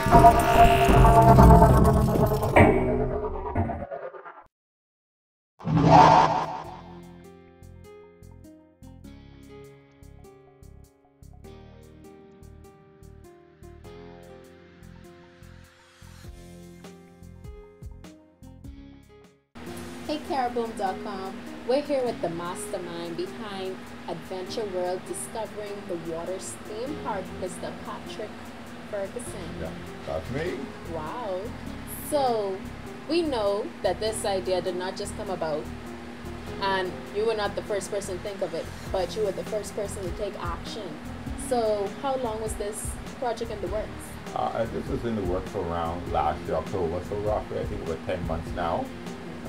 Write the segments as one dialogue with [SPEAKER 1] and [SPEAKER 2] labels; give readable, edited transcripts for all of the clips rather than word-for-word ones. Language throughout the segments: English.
[SPEAKER 1] Hey Caraboom.com, we're here with the mastermind behind Adventure World Discovering the Waters theme park, Mr. Patrick Ferguson.
[SPEAKER 2] Yeah, that's me.
[SPEAKER 1] Wow. So, we know that this idea did not just come about, and you were not the first person to think of it, but you were the first person to take action. So, how long was this project in the works?
[SPEAKER 2] This was in the works for around last year, October, so roughly I think about 10 months now.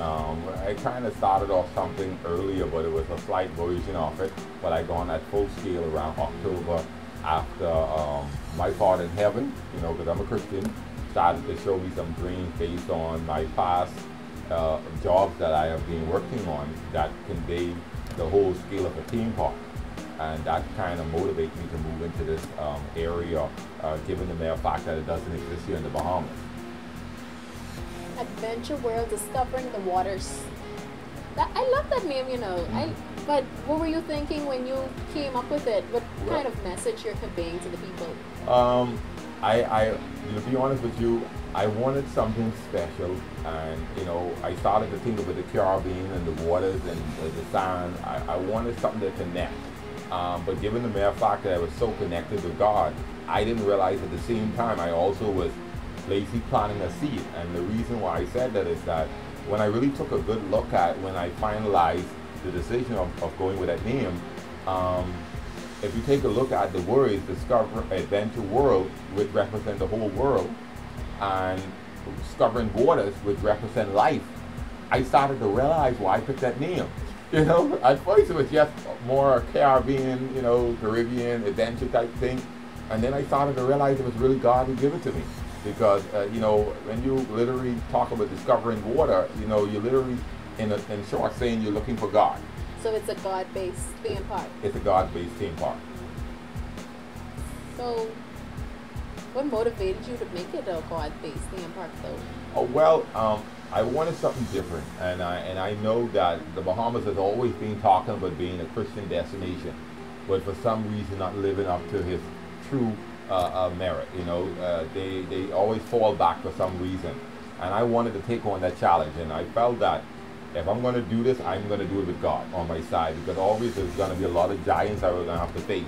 [SPEAKER 2] I kind of started off something earlier, but it was a slight version of it. But I gone at full scale around October after my Father in Heaven, you know, because I'm a Christian, started to show me some dreams based on my past jobs that I have been working on that convey the whole scale of a theme park. And that kind of motivated me to move into this area, given the mere fact that it doesn't exist here in the Bahamas.
[SPEAKER 1] Adventure World Discovering the Waters. I love that name, you know. But what were you thinking when you came up with it? What kind of message you're conveying to the people?
[SPEAKER 2] To be honest with you, I wanted something special, and you know, I started to think about the Caribbean and the waters and the sand. I wanted something to connect. But given the mere fact that I was so connected with God, I didn't realize at the same time I also was lazy planting a seed. And the reason why I said that is that when I really took a good look at when I finalized the decision of going with that name, if you take a look at the words Discover Adventure World, which represent the whole world, and Discovering Waters, which represent life, I started to realize why I picked that name. You know, at first it was just more Caribbean, you know, Caribbean adventure type thing, and then I started to realize it was really God who gave it to me. Because, you know, when you literally talk about discovering water, you know, you're literally, in short, saying you're looking for God.
[SPEAKER 1] So it's a God-based theme park.
[SPEAKER 2] It's a God-based theme park.
[SPEAKER 1] So, what motivated you to make it a God-based theme park, though?
[SPEAKER 2] Oh, well, I wanted something different, and I know that the Bahamas has always been talking about being a Christian destination, but for some reason not living up to his true merit. You know, they always fall back for some reason, and I wanted to take on that challenge, and I felt that if I'm going to do this, I'm going to do it with God on my side, because always there's going to be a lot of giants I was going to have to face,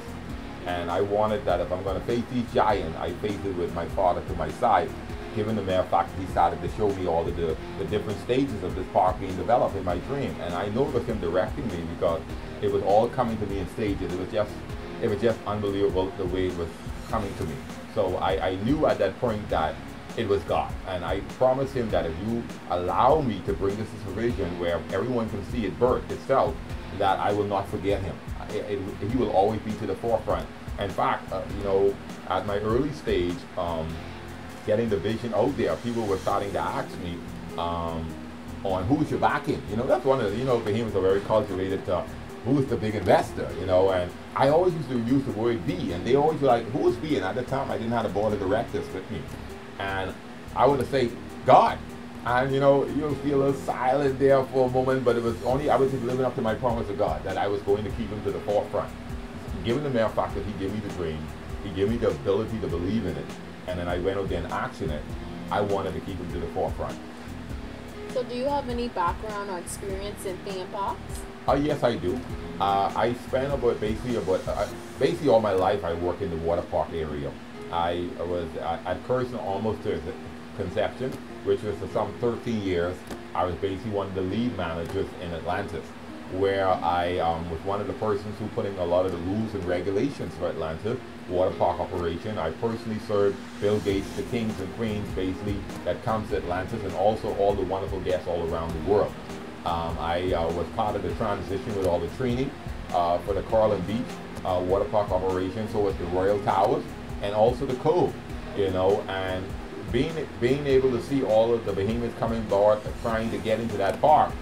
[SPEAKER 2] and I wanted that if I'm going to face these giants, I face it with my Father to my side, given the mere fact that he started to show me all of the different stages of this park being developed in my dream. And I know it was him directing me, because it was all coming to me in stages. It was just unbelievable the way it was coming to me. So I knew at that point that it was God, and I promised him that if you allow me to bring this to vision where everyone can see it birth itself, that I will not forget him. He will always be to the forefront. In fact, you know, at my early stage, getting the vision out there, people were starting to ask me on who's your backing. You know, that's one of the, you know, Bahamians are very cultivated to who's the big investor, you know, and I always used to use the word B, and they always were like, who's B? And at the time, I didn't have a board of directors with me. And I would have said, God. And, you know, you'll feel a little silent there for a moment, but it was only, I was just living up to my promise to God that I was going to keep him to the forefront. Given the mere fact that he gave me the dream, he gave me the ability to believe in it, and then I went out there and actioned it, I wanted to keep him to the forefront.
[SPEAKER 1] So do you have any background or experience in theme parks?
[SPEAKER 2] Yes, I do. I spent basically all my life I work in the water park area. I was at Ferguson almost to conception, which was for some 13 years. I was basically one of the lead managers in Atlantis, where I was one of the persons who put in a lot of the rules and regulations for Atlantis water park operation. I personally served Bill Gates, the kings and queens basically that comes to Atlantis, and also all the wonderful guests all around the world. I was part of the transition with all the training for the Coral and Beach water park operation, so was the Royal Towers and also the Cove, you know, and being able to see all of the Bahamians coming board trying to get into that park,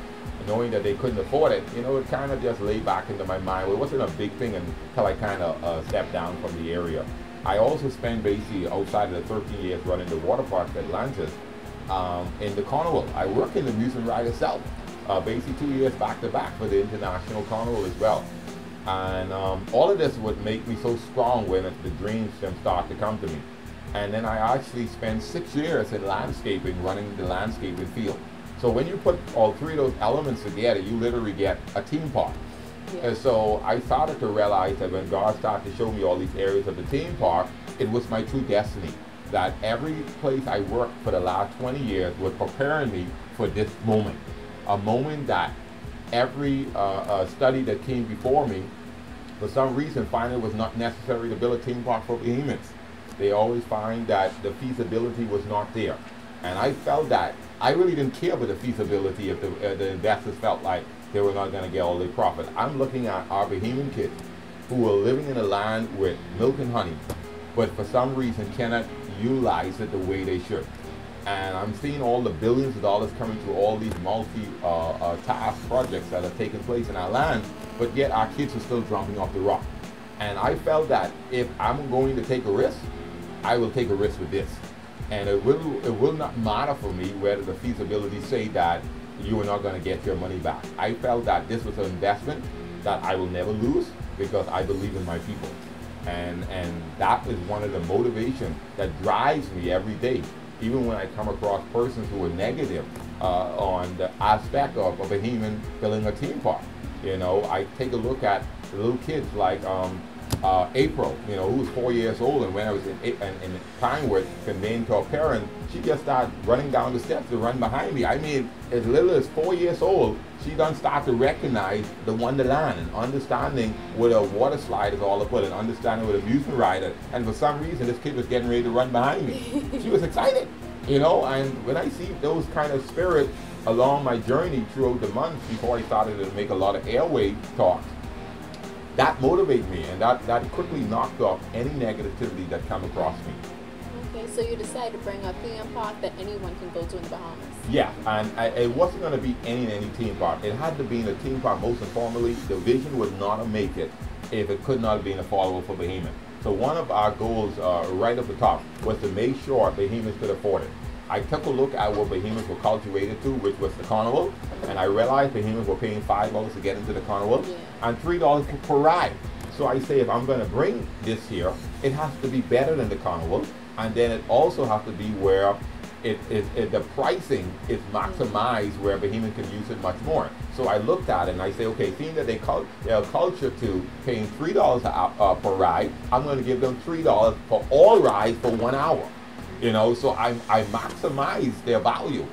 [SPEAKER 2] knowing that they couldn't afford it, you know, it kind of just laid back into my mind. Well, it wasn't a big thing until I kind of stepped down from the area. I also spent basically outside of the 13 years running the water park at Atlantis in the carnival. I work in the amusement ride itself, basically 2 years back to back for the international carnival as well. And all of this would make me so strong when the dreams start to come to me. And then I actually spent 6 years in landscaping, running the landscaping field. So when you put all three of those elements together, you literally get a theme park. Yeah. And so I started to realize that when God started to show me all these areas of the theme park, it was my true destiny. That every place I worked for the last 20 years was preparing me for this moment. A moment that every study that came before me, for some reason, find it was not necessary to build a theme park for Bahamians. They always find that the feasibility was not there. And I felt that I really didn't care about the feasibility if the investors felt like they were not going to get all the profit. I'm looking at our Bahamian kids who are living in a land with milk and honey, but for some reason cannot utilize it the way they should. And I'm seeing all the billions of dollars coming to all these multi-task projects that are taking place in our land, but yet our kids are still jumping off the rock. And I felt that if I'm going to take a risk, I will take a risk with this. And it will not matter for me whether the feasibility say that you are not going to get your money back. I felt that this was an investment that I will never lose because I believe in my people. And that is one of the motivation that drives me every day. Even when I come across persons who are negative on the aspect of a Bahamian building a theme park. You know, I take a look at the little kids like April, you know, who was 4 years old, and when I was in Pinewood conveying to a parent, she just started running down the steps to run behind me. I mean, as little as 4 years old, she done start to recognize the Wonderland and understanding what a water slide is all about and understanding what an amusement ride. And for some reason, this kid was getting ready to run behind me. She was excited, you know, and when I see those kind of spirit along my journey throughout the months before I started to make a lot of airway talks, that motivated me, and that quickly knocked off any negativity that come across me.
[SPEAKER 1] Okay, so you decided to bring a theme park that anyone can go to in the Bahamas.
[SPEAKER 2] Yeah, and it wasn't going to be any theme park. It had to be in a theme park. Most importantly, the vision would not make it if it could not have been affordable for Bahamians. So one of our goals right up the top was to make sure Bahamians could afford it. I took a look at what Bahamians were cultivated to, which was the carnival, and I realized Bahamians were paying $5 to get into the carnival, and $3 per ride. So I say, if I'm going to bring this here, it has to be better than the carnival, and then it also has to be where the pricing is maximized, where Bahamians can use it much more. So I looked at it and I say, okay, seeing that they're culture to paying $3 per ride, I'm going to give them $3 for all rides for 1 hour. You know, so I maximize their value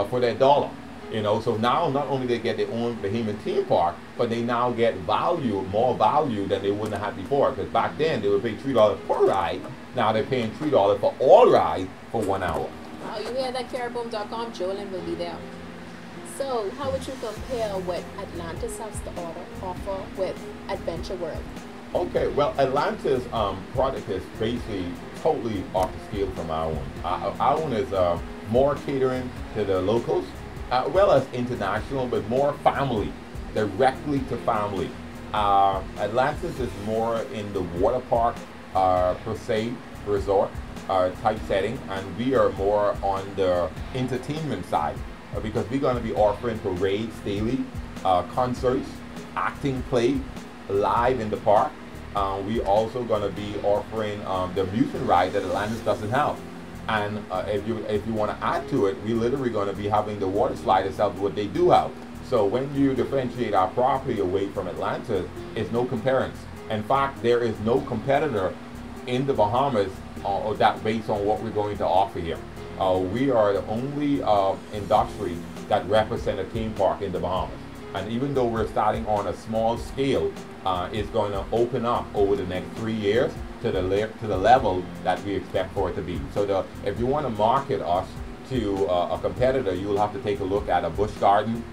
[SPEAKER 2] for their dollar. You know, so now not only they get their own Bahamian theme park, but they now get value, more value than they wouldn't have had before. Because back then they would pay $3 per ride. Now they're paying $3 for all rides for 1 hour.
[SPEAKER 1] Wow, you hear that? Careboom.com, Jolyn will be there. So how would you compare what Atlantis has to offer with Adventure World?
[SPEAKER 2] Okay, well, Atlantis product is basically totally off the scale from our own. Our own is more catering to the locals, well as international, but more family, directly to family. Atlantis is more in the water park per se, resort type setting, and we are more on the entertainment side because we're going to be offering parades daily, concerts, acting play, live in the park. We also going to be offering the amusement ride that Atlantis doesn't have. And if you want to add to it, we literally going to be having the water slide itself, what they do have. So when you differentiate our property away from Atlantis, it's no comparison. In fact, there is no competitor in the Bahamas that based on what we're going to offer here. We are the only industry that represent a theme park in the Bahamas. And even though we're starting on a small scale, it's going to open up over the next 3 years to the level that we expect for it to be. So if you want to market us to a competitor, you'll have to take a look at a Busch Garden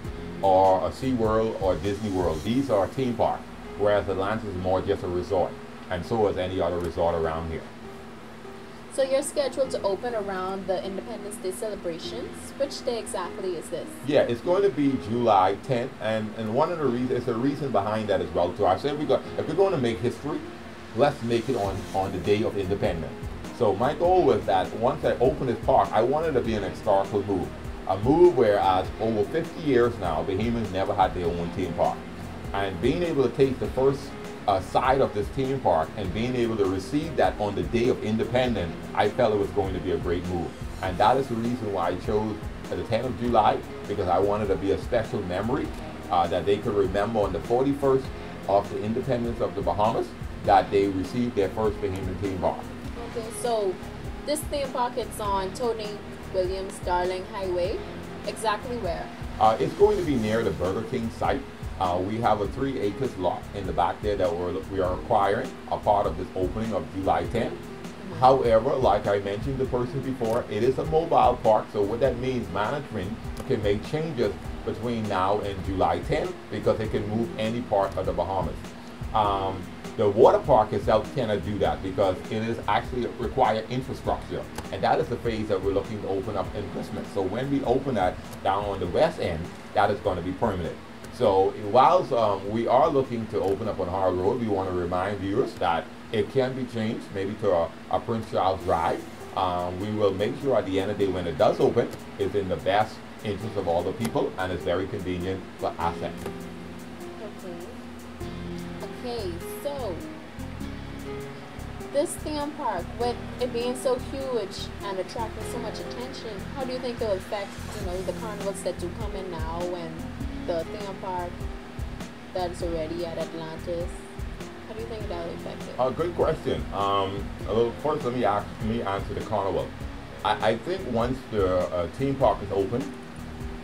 [SPEAKER 2] or a SeaWorld or Disney World. These are theme parks, whereas Atlantis is more just a resort, and so is any other resort around here.
[SPEAKER 1] So you're scheduled to open around the Independence Day celebrations. Which day exactly is this?
[SPEAKER 2] Yeah, it's going to be July 10th, and one of the reasons, there's a reason behind that as well too. I said if we're going to make history, let's make it on the day of independence. So my goal was that once I opened this park, I wanted to be an historical move. A move whereas over 50 years now, Bahamians never had their own theme park. And being able to take the first side of this theme park and being able to receive that on the day of independence, I felt it was going to be a great move. And that is the reason why I chose the 10th of July, because I wanted to be a special memory that they could remember on the 41st of the independence of the Bahamas, that they received their first Bahamian theme park.
[SPEAKER 1] Okay, so this theme park, it's on Tony Williams Darling Highway. Exactly where?
[SPEAKER 2] It's going to be near the Burger King site. We have a 3 acres lot in the back there that we are acquiring, a part of this opening of July 10th. However, like I mentioned the person before, it is a mobile park, so what that means, management can make changes between now and July 10th because they can move any part of the Bahamas. The water park itself cannot do that because it is actually require infrastructure, and that is the phase that we're looking to open up in Christmas. So when we open that down on the west end, that is going to be permanent. So whilst we are looking to open up on Hard Road, we want to remind viewers that it can be changed maybe to a Prince Charles Drive. We will make sure at the end of the day when it does open, it's in the best interest of all the people and it's very convenient for assets.
[SPEAKER 1] Okay, so this theme park, with it being so huge and attracting so much attention, how do you think it will affect, the carnivals that do come in now and the theme park that's already at Atlantis? How do you think that will affect it?
[SPEAKER 2] Good question. First, let me answer the carnival. I think once the theme park is open,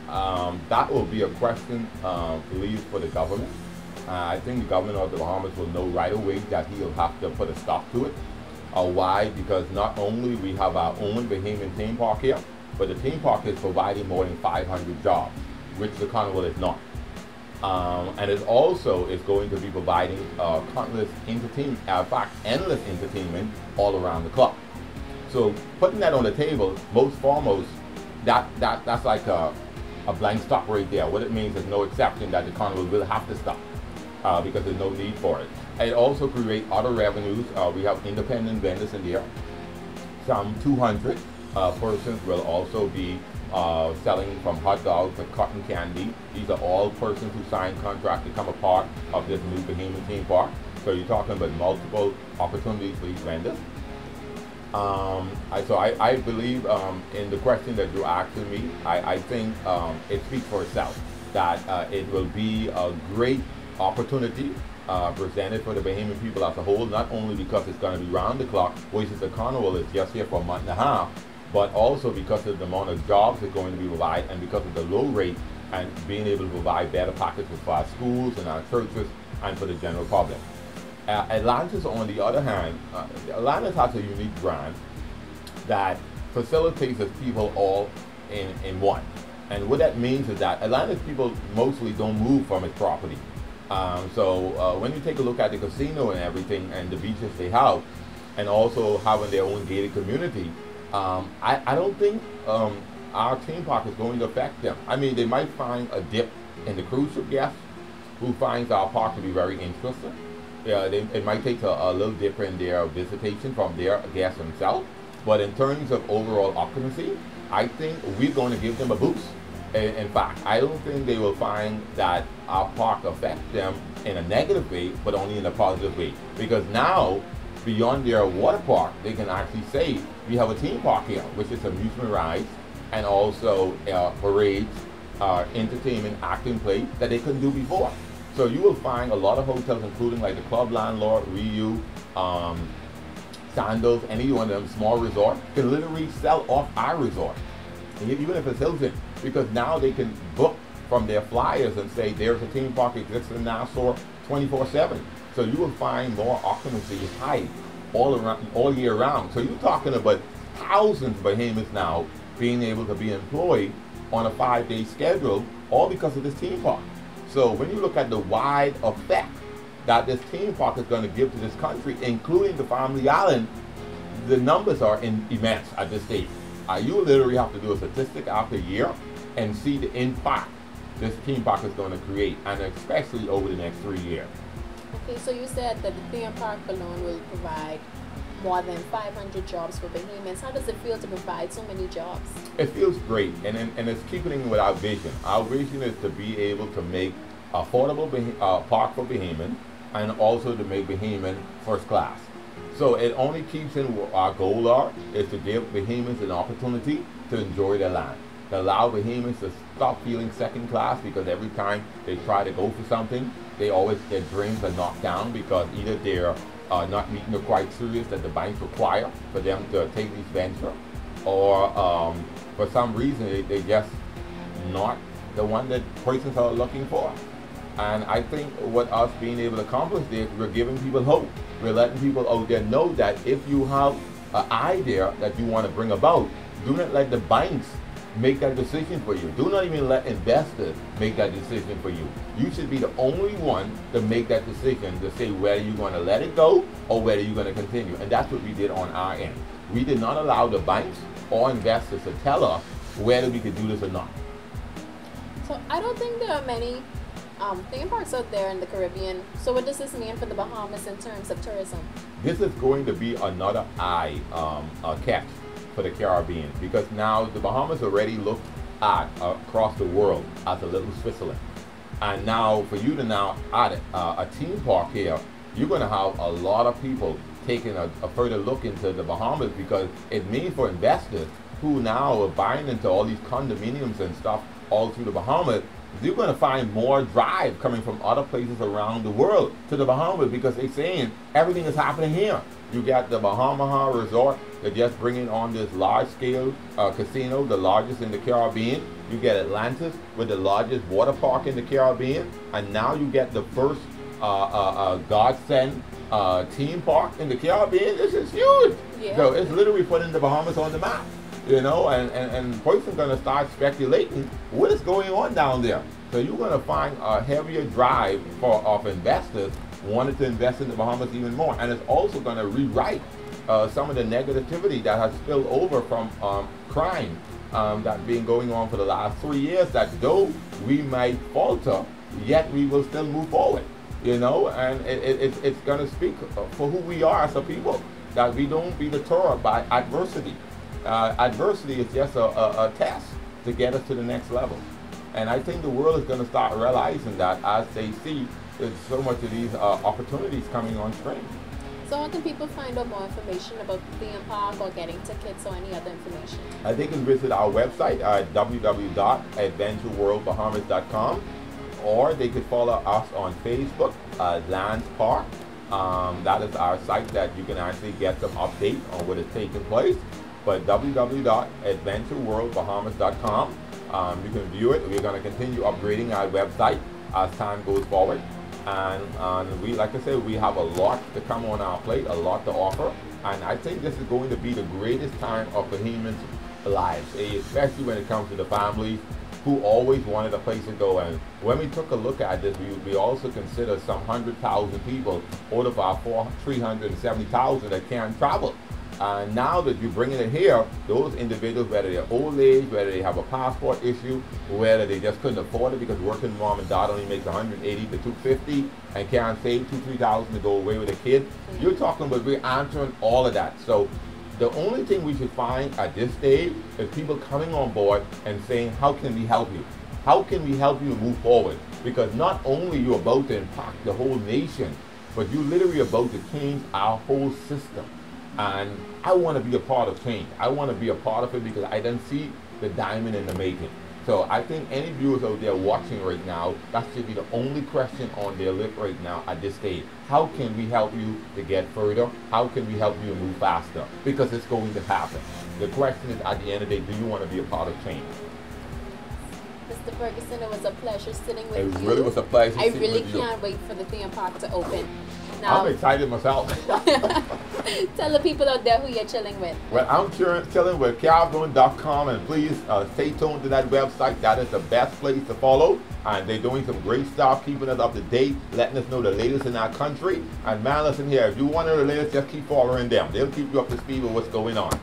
[SPEAKER 2] that will be a question released for the government. I think the government of the Bahamas will know right away that he'll have to put a stop to it. Why? Because not only we have our own Bahamian theme park here, but the theme park is providing more than 500 jobs, which the carnival is not. And it also is going to be providing countless entertainment, in fact, endless entertainment all around the clock. So putting that on the table, most foremost, that's like a blank stop right there. What it means is no exception that the carnival will have to stop because there's no need for it. It also creates other revenues. We have independent vendors in there. Some 200 persons will also be selling from hot dogs to cotton candy. These are all persons who sign contracts to become a part of this new Bahamian theme park. So you're talking about multiple opportunities for these vendors. I believe in the question that you're asking me, I think it speaks for itself that it will be a great opportunity presented for the Bahamian people as a whole, not only because it's going to be round the clock, which is the carnival is just here for a month and a half, but also because of the amount of jobs it's going to be provided and because of the low rate and being able to provide better packages for our schools and our churches and for the general public. Atlantis, on the other hand, Atlantis has a unique brand that facilitates its people all in one. And what that means is that Atlantis people mostly don't move from its property. So when you take a look at the casino and everything and the beaches they have, and also having their own gated community, I don't think our theme park is going to affect them. I mean, they might find a dip in the cruise ship guests who finds our park to be very interesting. Yeah, it might take a little dip in their visitation from their guests themselves. But in terms of overall occupancy, I think we're going to give them a boost. In fact, I don't think they will find that our park affects them in a negative way, but only in a positive way. Because now, beyond their water park, they can actually say, we have a theme park here, which is amusement rides, and also parades, entertainment, acting play that they couldn't do before. So you will find a lot of hotels, including like the Club Landlord, Riu, Sandals, any one of them small resorts, can literally sell off our resort. And even if it's Hilton, because now they can book from their flyers and say there's a theme park exists in Nassau 24/7. So you will find more occupancy high all year round. So you're talking about thousands of Bahamians now being able to be employed on a 5-day schedule, all because of this theme park. So when you look at the wide effect that this theme park is going to give to this country, including the Family Island, the numbers are immense at this stage. You literally have to do a statistic after a year and see the impact this theme park is going to create, and especially over the next 3 years.
[SPEAKER 1] Okay, so you said that the theme park alone will provide more than 500 jobs for Bahamians. How does it feel to provide so many jobs?
[SPEAKER 2] It feels great, and it's keeping with our vision. Our vision is to be able to make affordable park for Bahamian, and also to make Bahamian first class. So it only keeps in what our goal are, is to give Bahamians an opportunity to enjoy their land. To allow Bahamians to stop feeling second class, because every time they try to go for something, their dreams are knocked down because either they're not meeting the criteria that the banks require for them to take these ventures, or for some reason they just not the one that persons are looking for. And I think what us being able to accomplish there, we're giving people hope. We're letting people out there know that if you have an idea that you want to bring about, do not let the banks make that decision for you. Do not even let investors make that decision for you. You should be the only one to make that decision to say whether you're going to let it go or whether you're going to continue. And that's what we did on our end. We did not allow the banks or investors to tell us whether we could do this or not.
[SPEAKER 1] So I don't think there are many theme parks out there in the Caribbean. So what does this mean for the Bahamas in terms of tourism?
[SPEAKER 2] This is going to be another catch for the Caribbean, because now the Bahamas already look at across the world as a little Switzerland. And now for you to now add a theme park here, you're going to have a lot of people taking a further look into the Bahamas, because it means for investors who now are buying into all these condominiums and stuff all through the Bahamas, you're going to find more drive coming from other places around the world to the Bahamas, because they're saying everything is happening here. You got the Bahama Resort, they're just bringing on this large-scale casino, the largest in the Caribbean. You get Atlantis with the largest water park in the Caribbean, and now you get the first godsend theme park in the Caribbean. This is huge.
[SPEAKER 1] Yeah.
[SPEAKER 2] So it's literally putting the Bahamas on the map. You know, and person's going to start speculating what is going on down there. So you're going to find a heavier drive of investors wanting to invest in the Bahamas even more. And it's also going to rewrite some of the negativity that has spilled over from crime that's been going on for the last 3 years, that though we might falter, yet we will still move forward. You know, and it's going to speak for who we are as a people, that we don't be deterred by adversity. Adversity is just a test to get us to the next level. And I think the world is going to start realizing that as they see there's so much of these opportunities coming on stream.
[SPEAKER 1] So how can people find out more information about the theme park or getting tickets or any other information?
[SPEAKER 2] They can visit our website at www.adventureworldbahamas.com, or they could follow us on Facebook, Lands Park. That is our site that you can actually get some update on what is taking place. But www.adventureworldbahamas.com, you can view it. We're going to continue upgrading our website as time goes forward. And we, like I said, we have a lot to come on our plate, a lot to offer. And I think this is going to be the greatest time of Bahamians' lives, especially when it comes to the families who always wanted a place to go. And when we took a look at this, we also considered some 100,000 people out of our 370,000 that can't travel. Now that you're bringing it here, those individuals, whether they're old age, whether they have a passport issue, whether they just couldn't afford it because working mom and dad only makes 180 to 250 and can't save 2,000-3,000 to go away with a kid, you're talking about, we're answering all of that. So the only thing we should find at this stage is people coming on board and saying, how can we help you? How can we help you move forward? Because not only you're about to impact the whole nation, but you're literally about to change our whole system. And I want to be a part of change. I want to be a part of it because I didn't see the diamond in the making. So I think any viewers out there watching right now, that should be the only question on their lip right now at this stage. How can we help you to get further? How can we help you to move faster? Because it's going to happen. The question is, at the end of the day, do you want to be a part of change?
[SPEAKER 1] Mr. Ferguson, it was a pleasure sitting with you.
[SPEAKER 2] It really was a pleasure
[SPEAKER 1] I
[SPEAKER 2] sitting
[SPEAKER 1] really
[SPEAKER 2] with you.
[SPEAKER 1] can't wait for the theme park to open. Now,
[SPEAKER 2] I'm excited myself.
[SPEAKER 1] tell the people out there who you're chilling with.
[SPEAKER 2] Well, I'm chilling with Calvin.com, and please stay tuned to that website. That is the best place to follow. And they're doing some great stuff, keeping us up to date, letting us know the latest in our country. And man, listen here, if you want to know the latest, just keep following them. They'll keep you up to speed with what's going on.